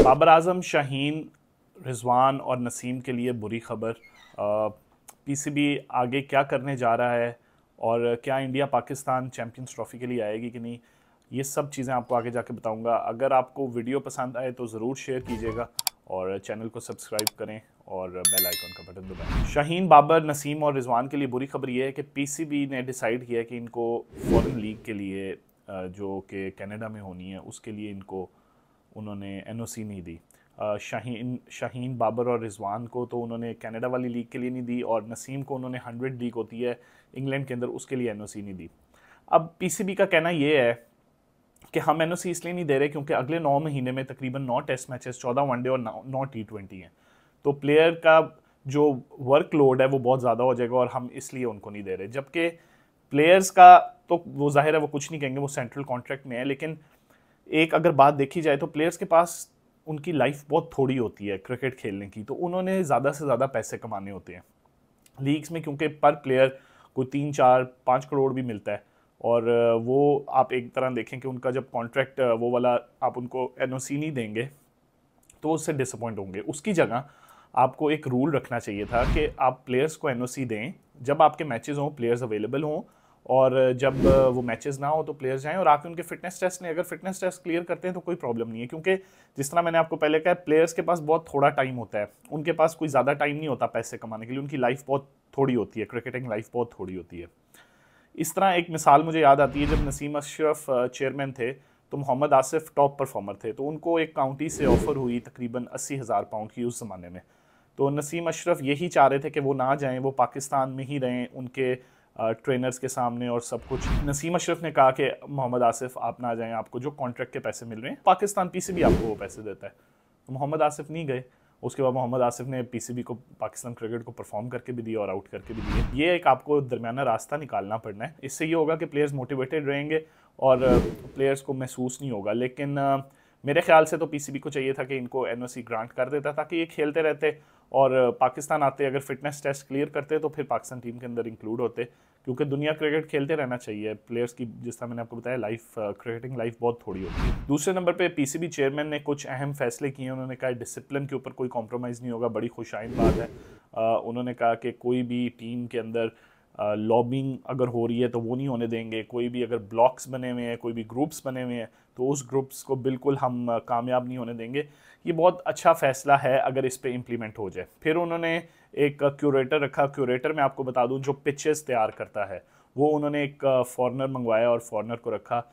बाबर आजम, शाहीन, रिजवान और नसीम के लिए बुरी खबर। पीसीबी आगे क्या करने जा रहा है और क्या इंडिया पाकिस्तान चैंपियंस ट्रॉफी के लिए आएगी कि नहीं, ये सब चीज़ें आपको आगे जाके बताऊंगा। अगर आपको वीडियो पसंद आए तो ज़रूर शेयर कीजिएगा और चैनल को सब्सक्राइब करें और बेल आइकन का बटन दबाएं। शाहीन, बाबर, नसीम और रिजवान के लिए बुरी खबर ये है कि पीसीबी ने डिसाइड किया है कि इनको फॉरेन लीग के लिए जो कि कनाडा में होनी है उसके लिए इनको उन्होंने एनओसी नहीं दी। शाहीन, बाबर और रिजवान को तो उन्होंने कनाडा वाली लीग के लिए नहीं दी और नसीम को उन्होंने 100 लीग होती है इंग्लैंड के अंदर, उसके लिए एनओसी नहीं दी। अब पीसीबी का कहना ये है कि हम एनओसी इसलिए नहीं दे रहे क्योंकि अगले 9 महीने में तकरीबन 9 टेस्ट मैचेस, 14 वनडे और 9 T20 हैं, तो प्लेयर का जो वर्कलोड है वो बहुत ज़्यादा हो जाएगा और हम इसलिए उनको नहीं दे रहे। जबकि प्लेयर्स का तो वो जाहिर है वो कुछ नहीं कहेंगे, वो सेंट्रल कॉन्ट्रैक्ट में है, लेकिन एक अगर बात देखी जाए तो प्लेयर्स के पास उनकी लाइफ बहुत थोड़ी होती है क्रिकेट खेलने की, तो उन्होंने ज़्यादा से ज़्यादा पैसे कमाने होते हैं लीग्स में, क्योंकि पर प्लेयर को 3, 4, 5 करोड़ भी मिलता है। और वो आप एक तरह देखें कि उनका जब कॉन्ट्रैक्ट वो वाला आप उनको एनओसी नहीं देंगे तो उससे डिसअपॉइंट होंगे। उसकी जगह आपको एक रूल रखना चाहिए था कि आप प्लेयर्स को एनओसी दें जब आपके मैचेस हों, प्लेयर्स अवेलेबल हों, और जब वो मैचेस ना हो तो प्लेयर्स जाएं और आके उनके फिटनेस टेस्ट लें। अगर फिटनेस टेस्ट क्लियर करते हैं तो कोई प्रॉब्लम नहीं है, क्योंकि जिस तरह मैंने आपको पहले कहा, प्लेयर्स के पास बहुत थोड़ा टाइम होता है, उनके पास कोई ज़्यादा टाइम नहीं होता पैसे कमाने के लिए, उनकी लाइफ बहुत थोड़ी होती है, क्रिकेटिंग लाइफ बहुत थोड़ी होती है। इस तरह एक मिसाल मुझे याद आती है, जब नसीम अशरफ चेयरमैन थे तो मोहम्मद आसिफ टॉप परफॉर्मर थे, तो उनको एक काउंटी से ऑफर हुई तकरीबन 80,000 पाउंड की उस ज़माने में। तो नसीम अशरफ यही चाह रहे थे कि वो ना जाएं, वो पाकिस्तान में ही रहें उनके ट्रेनर्स के सामने और सब कुछ। नसीम अशरफ ने कहा कि मोहम्मद आसिफ आप ना जाएं, आपको जो कॉन्ट्रैक्ट के पैसे मिल रहे हैं पाकिस्तान पीसीबी आपको वो पैसे देता है। तो मोहम्मद आसिफ नहीं गए। उसके बाद मोहम्मद आसिफ ने पीसीबी को, पाकिस्तान क्रिकेट को परफॉर्म करके भी दिया और आउट करके भी दिए। ये एक आपको दरमियाना रास्ता निकालना पड़ना है। इससे ये होगा कि प्लेयर्स मोटिवेटेड रहेंगे और प्लेयर्स को महसूस नहीं होगा। लेकिन मेरे ख्याल से तो पीसीबी को चाहिए था कि इनको एनओसी ग्रांट कर देता ताकि ये खेलते रहते और पाकिस्तान आते, अगर फिटनेस टेस्ट क्लियर करते तो फिर पाकिस्तान टीम के अंदर इंक्लूड होते, क्योंकि दुनिया क्रिकेट खेलते रहना चाहिए। प्लेयर्स की, जिस तरह मैंने आपको बताया, लाइफ, क्रिकेटिंग लाइफ बहुत थोड़ी होती है। दूसरे नंबर पे पीसीबी चेयरमैन ने कुछ अहम फैसले किए। उन्होंने कहा डिसिप्लिन के ऊपर कोई कॉम्प्रोमाइज़ नहीं होगा, बड़ी खुशाइन बात है। उन्होंने कहा कि कोई भी टीम के अंदर लॉबिंग अगर हो रही है तो वो नहीं होने देंगे। कोई भी अगर ब्लॉक्स बने हुए हैं, कोई भी ग्रुप्स बने हुए हैं, तो उस ग्रुप्स को बिल्कुल हम कामयाब नहीं होने देंगे। ये बहुत अच्छा फैसला है अगर इस पे इम्प्लीमेंट हो जाए। फिर उन्होंने एक क्यूरेटर रखा। क्यूरेटर मैं आपको बता दूं जो पिचेस तैयार करता है, वो उन्होंने एक फॉरनर मंगवाया और फॉरनर को रखा।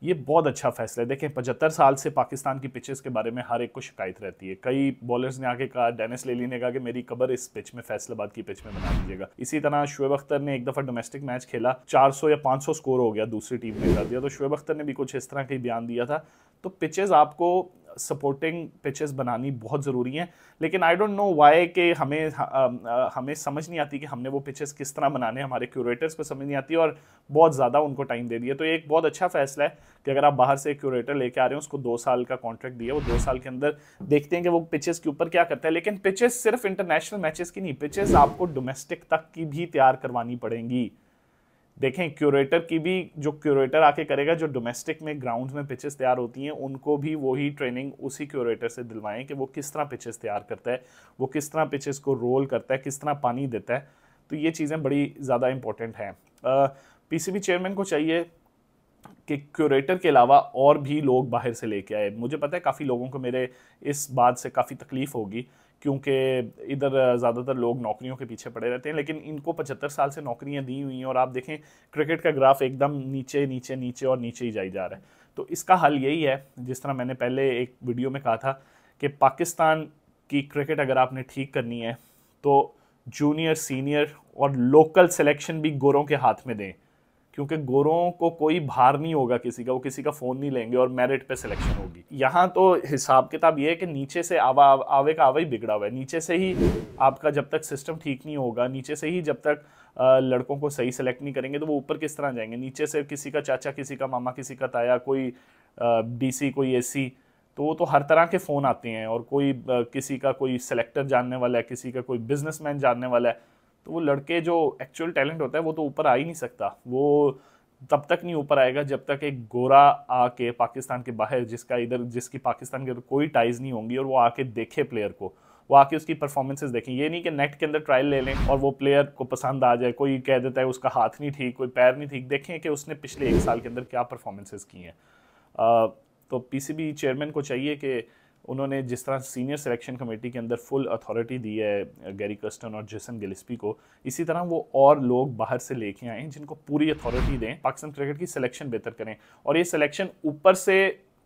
ये बहुत अच्छा फैसला है। देखें, 75 साल से पाकिस्तान की पिचेस के बारे में हर एक को शिकायत रहती है। कई बॉलर्स ने आके कहा, डेनिस लेली ने कहा कि मेरी कबर इस पिच में, फैसलाबाद की पिच में बना दीजिएगा। इसी तरह शुएब अख्तर ने एक दफ़ा डोमेस्टिक मैच खेला, 400 या 500 स्कोर हो गया, दूसरी टीम ने कर दिया, तो शुएब अख्तर ने भी कुछ इस तरह का बयान दिया था। तो पिचेस आपको सपोर्टिंग पिचेस बनानी बहुत ज़रूरी हैं, लेकिन आई डोंट नो वाई कि हमें समझ नहीं आती कि हमने वो पिचेस किस तरह बनाने, हमारे क्यूरेटर्स को समझ नहीं आती और बहुत ज़्यादा उनको टाइम दे दिया। तो ये एक बहुत अच्छा फैसला है कि अगर आप बाहर से एक क्यूरेटर लेके आ रहे हैं, उसको 2 साल का कॉन्ट्रैक्ट दिया, वो 2 साल के अंदर देखते हैं कि वो पिचेस के ऊपर क्या करता है। लेकिन पिचेस सिर्फ इंटरनेशनल मैचेस की नहीं, पिचेस आपको डोमेस्टिक तक की भी तैयार करवानी पड़ेंगी। देखें, क्यूरेटर की भी, जो क्यूरेटर आके करेगा, जो डोमेस्टिक में ग्राउंड्स में पिचेस तैयार होती हैं, उनको भी वही ट्रेनिंग उसी क्यूरेटर से दिलवाएं कि वो किस तरह पिचेस तैयार करता है, वो किस तरह पिचेस को रोल करता है, किस तरह पानी देता है। तो ये चीज़ें बड़ी ज़्यादा इंपॉर्टेंट हैं। पीसीबी चेयरमैन को चाहिए कि क्यूरेटर के अलावा और भी लोग बाहर से लेके आए। मुझे पता है काफ़ी लोगों को मेरे इस बात से काफ़ी तकलीफ़ होगी, क्योंकि इधर ज़्यादातर लोग नौकरियों के पीछे पड़े रहते हैं, लेकिन इनको 75 साल से नौकरियां दी हुई हैं और आप देखें क्रिकेट का ग्राफ एकदम नीचे नीचे नीचे और नीचे ही जाई जा रहा है। तो इसका हल यही है, जिस तरह मैंने पहले एक वीडियो में कहा था, कि पाकिस्तान की क्रिकेट अगर आपने ठीक करनी है तो जूनियर, सीनियर और लोकल सिलेक्शन भी गोरों के हाथ में दें, क्योंकि गोरों को कोई भार नहीं होगा किसी का, वो किसी का फ़ोन नहीं लेंगे और मेरिट पे सिलेक्शन होगी। यहाँ तो हिसाब किताब ये है कि नीचे से आवे का आवा ही बिगड़ा हुआ है। नीचे से ही आपका जब तक सिस्टम ठीक नहीं होगा, नीचे से ही जब तक लड़कों को सही सेलेक्ट नहीं करेंगे, तो वो ऊपर किस तरह जाएंगे। नीचे से किसी का चाचा, किसी का मामा, किसी का ताया, कोई डीसी, कोई एसी, तो वो तो हर तरह के फ़ोन आते हैं, और कोई किसी का कोई सेलेक्टर जानने वाला है, किसी का कोई बिजनेसमैन जानने वाला है, तो वो लड़के जो एक्चुअल टैलेंट होता है वो तो ऊपर आ ही नहीं सकता। वो तब तक नहीं ऊपर आएगा जब तक एक गोरा आके पाकिस्तान के बाहर, जिसकी पाकिस्तान के अंदर कोई टाइज नहीं होंगी, और वो आके देखे प्लेयर को, वो आके उसकी परफॉर्मेंसेस देखें। ये नहीं कि नेट के अंदर ट्रायल ले लें और वो प्लेयर को पसंद आ जाए, कोई कह देता है उसका हाथ नहीं ठीक, कोई पैर नहीं ठीक, देखें कि उसने पिछले 1 साल के अंदर क्या परफॉर्मेंसेस की हैं। तो पीसीबी चेयरमैन को चाहिए कि उन्होंने जिस तरह सीनियर सिलेक्शन कमेटी के अंदर फुल अथॉरिटी दी है गैरी कर्स्टन और जेसन गिलिस्पी को, इसी तरह वो और लोग बाहर से लेके आएँ जिनको पूरी अथॉरिटी दें, पाकिस्तान क्रिकेट की सिलेक्शन बेहतर करें। और ये सिलेक्शन ऊपर से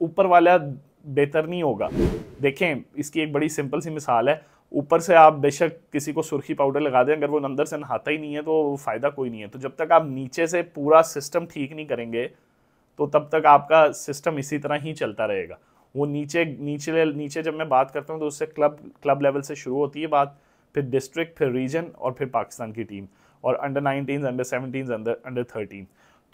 ऊपर वाला बेहतर नहीं होगा। देखें, इसकी एक बड़ी सिंपल सी मिसाल है, ऊपर से आप बेशक किसी को सुर्खी पाउडर लगा दें, अगर वो अंदर से नहाता ही नहीं है तो फ़ायदा कोई नहीं है। तो जब तक आप नीचे से पूरा सिस्टम ठीक नहीं करेंगे तो तब तक आपका सिस्टम इसी तरह ही चलता रहेगा। वो नीचे नीचे नीचे जब मैं बात करता हूँ तो उससे क्लब लेवल से शुरू होती है बात, फिर डिस्ट्रिक्ट, फिर रीजन, और फिर पाकिस्तान की टीम, और अंडर-19, अंडर-17, अंडर-13।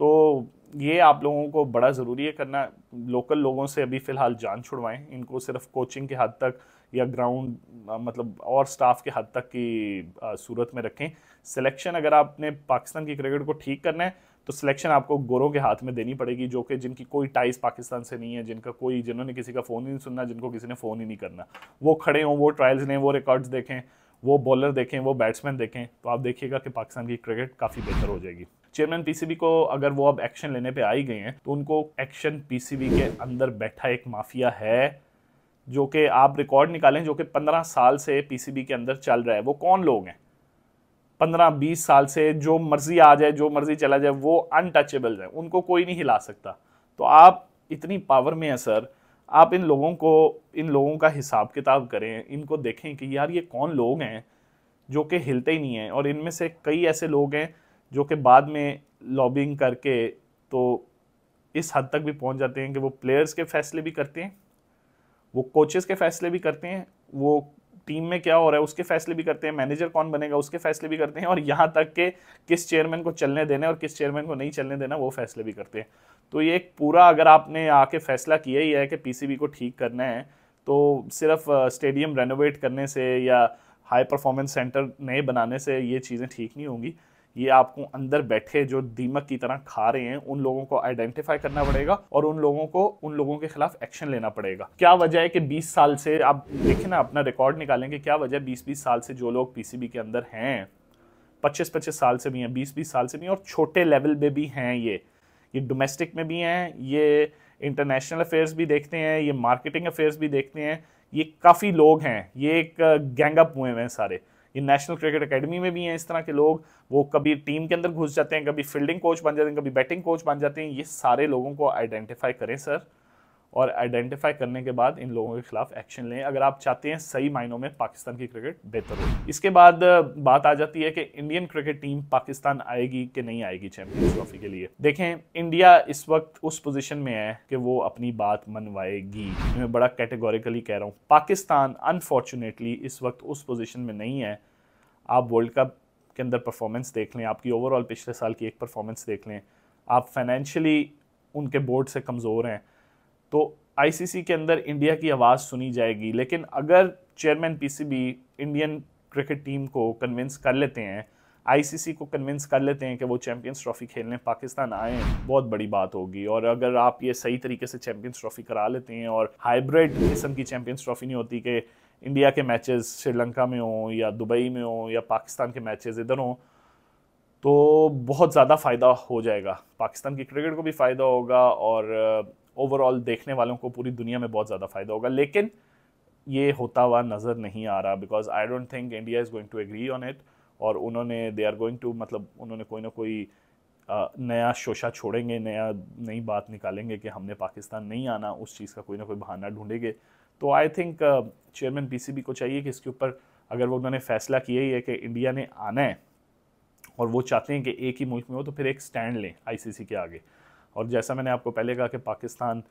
तो ये आप लोगों को बड़ा ज़रूरी है करना। लोकल लोगों से अभी फ़िलहाल जान छुड़वाएं, इनको सिर्फ कोचिंग के हद तक या ग्राउंड मतलब और स्टाफ के हद तक की सूरत में रखें। सिलेक्शन अगर आपने पाकिस्तान की क्रिकेट को ठीक करना है तो सिलेक्शन आपको गोरों के हाथ में देनी पड़ेगी, जो कि जिनकी कोई टाइज पाकिस्तान से नहीं है, जिन्होंने किसी का फ़ोन ही नहीं सुनना, जिनको किसी ने फ़ोन ही नहीं करना, वो खड़े हों, वो ट्रायल्स लें, वो रिकॉर्ड्स देखें, वो बॉलर देखें, वो बैट्समैन देखें, तो आप देखिएगा कि पाकिस्तान की क्रिकेट काफ़ी बेहतर हो जाएगी। चेयरमैन पीसीबी को अगर वो अब एक्शन लेने पे आ ही गए हैं तो उनको एक्शन, पीसीबी के अंदर बैठा एक माफिया है जो कि आप रिकॉर्ड निकालें, जो कि 15 साल से पीसीबी के अंदर चल रहा है। वो कौन लोग हैं? 15-20 साल से जो मर्जी आ जाए, जो मर्जी चला जाए, वो अनटचेबल है, उनको कोई नहीं हिला सकता। तो आप इतनी पावर में है सर, आप इन लोगों का हिसाब किताब करें, इनको देखें कि यार ये कौन लोग हैं जो कि हिलते ही नहीं हैं। और इनमें से कई ऐसे लोग हैं जो कि बाद में लॉबिंग करके तो इस हद तक भी पहुंच जाते हैं कि वो प्लेयर्स के फैसले भी करते हैं, वो कोचेस के फैसले भी करते हैं, वो टीम में क्या हो रहा है उसके फैसले भी करते हैं, मैनेजर कौन बनेगा उसके फैसले भी करते हैं, और यहाँ तक के किस चेयरमैन को चलने देना और किस चेयरमैन को नहीं चलने देना वो फैसले भी करते हैं। तो ये एक पूरा, अगर आपने आके फैसला किया ही है कि पीसीबी को ठीक करना है, तो सिर्फ स्टेडियम रेनोवेट करने से या हाई परफॉर्मेंस सेंटर नए बनाने से ये चीज़ें ठीक नहीं होंगी। ये आपको अंदर बैठे जो दीमक की तरह खा रहे हैं उन लोगों को आइडेंटिफाई करना पड़ेगा और उन लोगों के खिलाफ एक्शन लेना पड़ेगा। क्या वजह है कि 20 साल से, आप देखें ना, अपना रिकॉर्ड निकालेंगे, क्या वजह 20-20 साल से जो लोग पीसीबी के अंदर हैं, 25-25 साल से भी हैं, 20-20 साल से भी हैं, और छोटे लेवल पे भी हैं, ये डोमेस्टिक में भी हैं, ये इंटरनेशनल अफेयर्स भी देखते हैं, ये मार्केटिंग अफेयर्स भी देखते हैं, ये काफ़ी लोग हैं, ये एक गैंगअप हुए हैं सारे। ये नेशनल क्रिकेट एकेडमी में भी हैं इस तरह के लोग, वो कभी टीम के अंदर घुस जाते हैं, कभी फील्डिंग कोच बन जाते हैं, कभी बैटिंग कोच बन जाते हैं। ये सारे लोगों को आइडेंटिफाई करें सर, और आइडेंटिफाई करने के बाद इन लोगों के खिलाफ एक्शन लें अगर आप चाहते हैं सही मायनों में पाकिस्तान की क्रिकेट बेहतर हो। इसके बाद बात आ जाती है कि इंडियन क्रिकेट टीम पाकिस्तान आएगी कि नहीं आएगी चैंपियंस ट्रॉफी के लिए। देखें, इंडिया इस वक्त उस पोजीशन में है कि वो अपनी बात मनवाएगी, मैं बड़ा कैटेगोरिकली कह रहा हूँ। पाकिस्तान अनफॉर्चुनेटली इस वक्त उस पोजीशन में नहीं है। आप वर्ल्ड कप के अंदर परफॉर्मेंस देख लें, आपकी ओवरऑल पिछले साल की एक परफॉर्मेंस देख लें, आप फाइनेंशियली उनके बोर्ड से कमज़ोर हैं, तो आईसीसी के अंदर इंडिया की आवाज़ सुनी जाएगी। लेकिन अगर chairman PCB Indian cricket team को कन्विंस कर लेते हैं, आईसीसी को कन्विंस कर लेते हैं कि वो चैंपियंस ट्रॉफी खेलने पाकिस्तान आए, बहुत बड़ी बात होगी। और अगर आप ये सही तरीके से चैंपियंस ट्रॉफी करा लेते हैं, और हाइब्रिड किस्म की चैंपियंस ट्रॉफी नहीं होती कि इंडिया के मैचेस श्रीलंका में हो या दुबई में हो या पाकिस्तान के मैचेस इधर हों, तो बहुत ज़्यादा फ़ायदा हो जाएगा, पाकिस्तान की क्रिकेट को भी फ़ायदा होगा और ओवरऑल देखने वालों को पूरी दुनिया में बहुत ज़्यादा फ़ायदा होगा। लेकिन ये होता हुआ नज़र नहीं आ रहा, because I don't think India is going to agree on it. और उन्होंने कोई ना कोई नया शोशा छोड़ेंगे, नई बात निकालेंगे कि हमने पाकिस्तान नहीं आना, उस चीज़ का कोई ना कोई बहाना ढूंढेंगे। तो आई थिंक चेयरमैन पीसीबी को चाहिए कि इसके ऊपर, अगर वो उन्होंने फैसला किया ही है कि इंडिया ने आना है और वो चाहते हैं कि एक ही मुल्क में हो, तो फिर एक स्टैंड लें आईसीसी के आगे। और जैसा मैंने आपको पहले कहा कि पाकिस्तान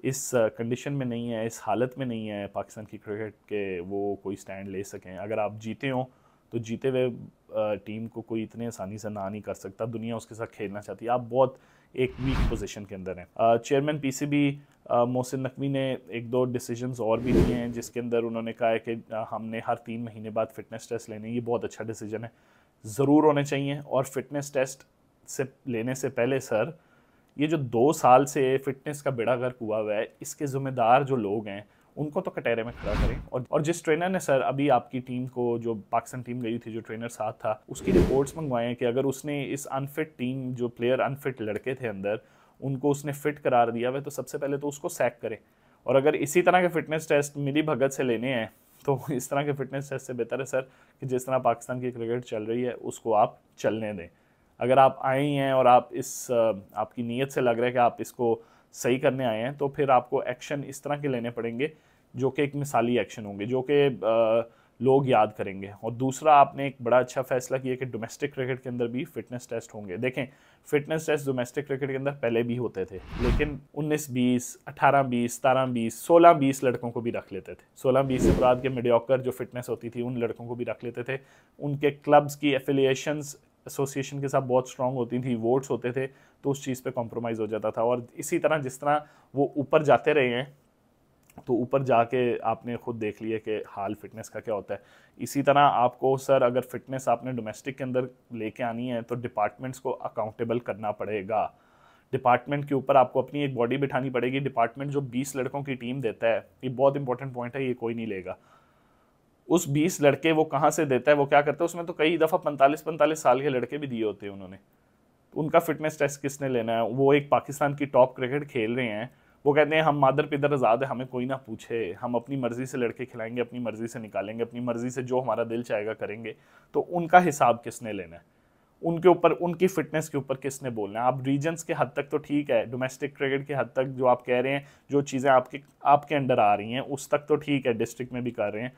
इस कंडीशन में नहीं है, इस हालत में नहीं है पाकिस्तान की क्रिकेट के वो कोई स्टैंड ले सकें। अगर आप जीते हो तो जीते हुए टीम को कोई इतने आसानी से ना नहीं कर सकता, दुनिया उसके साथ खेलना चाहती है। आप बहुत एक वीक पोजीशन के अंदर हैं। चेयरमैन पीसीबी मोहसिन नकवी ने 1-2 डिसीजंस और भी लिए हैं, जिसके अंदर उन्होंने कहा है कि हमने हर 3 महीने बाद फिटनेस टेस्ट लेने। ये बहुत अच्छा डिसीजन है, ज़रूर होने चाहिए। और फिटनेस टेस्ट से लेने से पहले सर, ये जो 2 साल से फिटनेस का बेड़ा गर्क हुआ है, इसके ज़िम्मेदार जो लोग हैं उनको तो कटहरे में खड़ा करें। और जिस ट्रेनर ने सर अभी आपकी टीम को, जो पाकिस्तान टीम गई थी, जो ट्रेनर साथ था, उसकी रिपोर्ट्स मंगवाए हैं कि अगर उसने इस अनफिट टीम, जो प्लेयर अनफिट लड़के थे अंदर, उनको उसने फिट करार दिया हुआ, तो सबसे पहले तो उसको सैक करे। और अगर इसी तरह के फिटनेस टेस्ट मिली भगत से लेने हैं तो इस तरह के फिटनेस टेस्ट से बेहतर है सर कि जिस तरह पाकिस्तान की क्रिकेट चल रही है उसको आप चलने दें। अगर आप आए ही हैं और आप आपकी नीयत से लग रहा है कि आप इसको सही करने आए हैं, तो फिर आपको एक्शन इस तरह के लेने पड़ेंगे जो कि एक मिसाली एक्शन होंगे, जो कि लोग याद करेंगे। और दूसरा, आपने एक बड़ा अच्छा फैसला किया कि डोमेस्टिक क्रिकेट के अंदर भी फिटनेस टेस्ट होंगे। देखें, फिटनेस टेस्ट डोमेस्टिक क्रिकेट के अंदर पहले भी होते थे, लेकिन 19-20, 18-20, 17-20, 16-20 लड़कों को भी रख लेते थे। 16-20 से मुराद के मीडियोकर जो फिटनेस होती थी, उन लड़कों को भी रख लेते थे। उनके क्लब्स की एफिलिएशंस एसोसिएशन के साथ बहुत स्ट्रांग होती थी, वोट्स होते थे, तो उस चीज़ पे कॉम्प्रोमाइज़ हो जाता था। और इसी तरह जिस तरह वो ऊपर जाते रहे हैं, तो ऊपर जाके आपने खुद देख लिया कि हाल फिटनेस का क्या होता है। इसी तरह आपको सर, अगर फिटनेस आपने डोमेस्टिक के अंदर लेके आनी है तो डिपार्टमेंट्स को अकाउंटेबल करना पड़ेगा। डिपार्टमेंट के ऊपर आपको अपनी एक बॉडी बिठानी पड़ेगी। डिपार्टमेंट जो 20 लड़कों की टीम देता है, ये बहुत इंपॉर्टेंट पॉइंट है, ये कोई नहीं लेगा। उस 20 लड़के वो कहाँ से देता है, वो क्या करता है, उसमें तो कई दफ़ा 45-45 साल के लड़के भी दिए होते हैं उन्होंने। उनका फिटनेस टेस्ट किसने लेना है? वो एक पाकिस्तान की टॉप क्रिकेट खेल रहे हैं, वो कहते हैं हम मादर पिदर आज़ाद है, हमें कोई ना पूछे, हम अपनी मर्जी से लड़के खिलाएंगे, अपनी मर्जी से निकालेंगे, अपनी मर्जी से जो हमारा दिल चाहेगा करेंगे। तो उनका हिसाब किसने लेना है? उनके ऊपर, उनकी फिटनेस के ऊपर किसने बोलना है? आप रीजन्स के हद तक तो ठीक है, डोमेस्टिक क्रिकेट के हद तक जो आप कह रहे हैं, जो चीज़ें आपके अंडर आ रही हैं उस तक तो ठीक है, डिस्ट्रिक्ट में भी कर रहे हैं,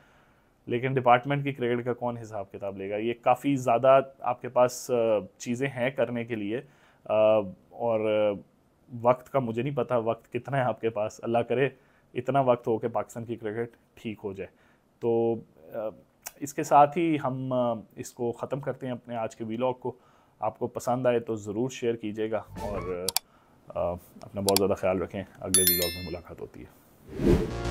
लेकिन डिपार्टमेंट की क्रिकेट का कौन हिसाब किताब लेगा? ये काफ़ी ज़्यादा आपके पास चीज़ें हैं करने के लिए, और वक्त का मुझे नहीं पता वक्त कितना है आपके पास। अल्लाह करे इतना वक्त हो कि पाकिस्तान की क्रिकेट ठीक हो जाए। तो इसके साथ ही हम इसको ख़त्म करते हैं अपने आज के व्लॉग को। आपको पसंद आए तो ज़रूर शेयर कीजिएगा, और अपना बहुत ज़्यादा ख्याल रखें। अगले व्लॉग में मुलाकात होती है।